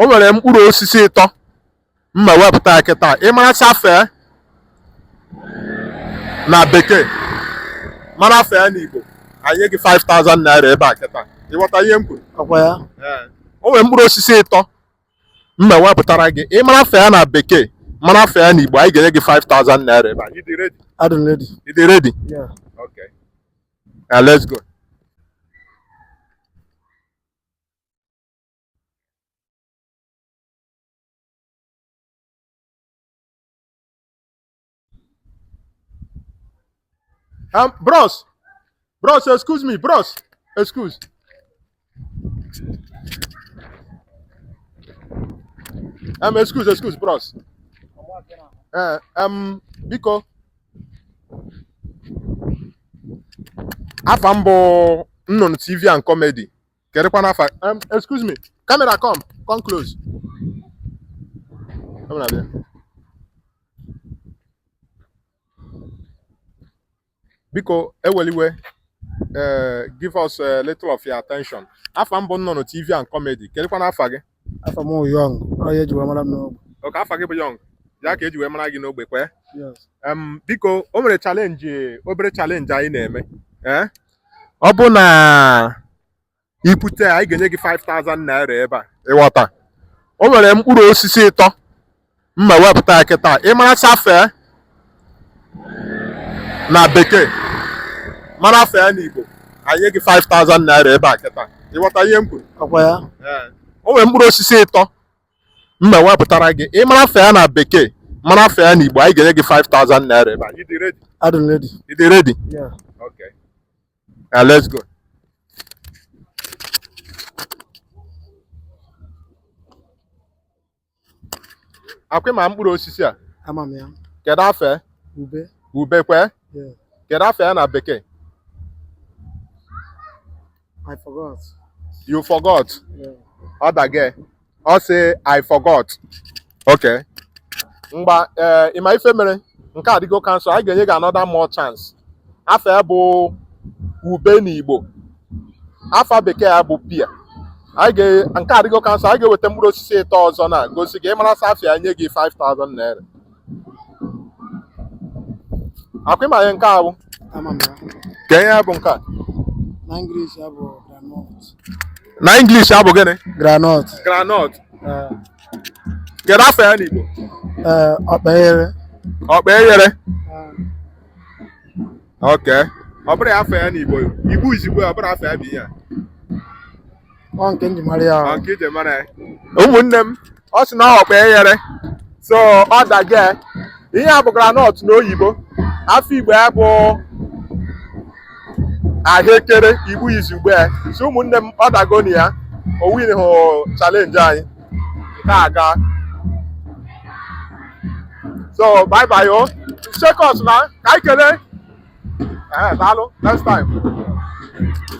O nwere mkpụrụ osisi ịtọ mma wepụta ya kịta. Ị mara safee na bekee, mara fee na Igbo, anyị gị 5,000 naira ebe a kịta. Ịghọta ihe m kwuru? Ọkwa ya? O nwere mkpụrụ osisi ịtọ mma wepụtara gị. Ị mara fee na bekee, mara fee na Igbo, anyị ga-enye gị 5,000 naira ebe a. You dey ready? I'm ready. You dey ready? Yeah. Okay. Let's go. Bros, excuse me, bros, excuse. Excuse, bros. Biko. Afa mbụ NunuTv and comedy. Kedụkwa n'afa? Excuse me. Camera, come close. Come on, Biko, eweliwe, give us a little of your attention. Afa mbụ NunuTv and comedy. Kedụkwa n'afa gị? Afa m Young. Onye ji wee mara m n'ogbe. Okay, afa gị bụ Young. Ya ka eji wee mara gị n'ogbe kwe? Yes. Biko, o nwere obere challenge anyị na-eme. Ọ bụ na ipute anyị ga-enye gị 5,000 naira ebe a. Ịghọta? O nwere mkpụrụ osisi ịtọ mma wepụta ya kịta. Ị mara safee na bekee, mara fee na Igbo, anyị gị 5,000 naira ebe a kịta. Ịghọta ihe m kwuru? Ọkwa ya? O nwere mkpụrụ osisi ịtọ mma wepụtara gị. Ị mara fee na bekee, mara fee na Igbo, anyị ga-enye gị 5,000 naira ebe a. You dey ready? I'm ready. You dey ready? Yeah. Okay. Let's go. Akwị ma mkpụrụ osisi a? Ama m ya. Kedu afọ? Ube. Ube kwe? Yeah. Kedu afọ ya na bekee? I forgot. You forgot? Yeah. Ọ dage. Ọ sị I forgot. Okay. Mgba ịma ife mere nke adịgo cancel, anyị ga-enye gị another more chance. Afọ ya bụ ube na Igbo. Afa bekee ya bụ pia. Nke adịgo cancel, anyị ga-eweta mkpụrụ osisi ịtọ ọzọ na gosi gị ịmara safia nye gị 5,000 naira. Akwị ma ihe nke a bụ? Ama m ya. Ka ihe bụ nke a? Na English ya bụ granite. Na English ya bụ gịnị? Granite. Granite. Kedu afọ ya n'Igbo? Ọkpaeghere. Ọkpaeghere. Okay. Ọ bụrụ afọ ya n'Igbo. Igbo izigbo ọ bụrụ afọ ya bụ ihe a. Ọ nke ndị mara ya. Nke ije mara ya. Ụmụnne m, ọ sị na ọkpaeghere. So ọ dage. Ihe a bụ granite n'oyibo. Afọ Igbo ya bụ ahịekere. Igbo izigbo ya. So ụmụnne m, ọ dago na ya. O win hụ challenge anyị. Nke aga. So bye bye yo. Check us now. Ka anyị kelee. Daalụ. Next time.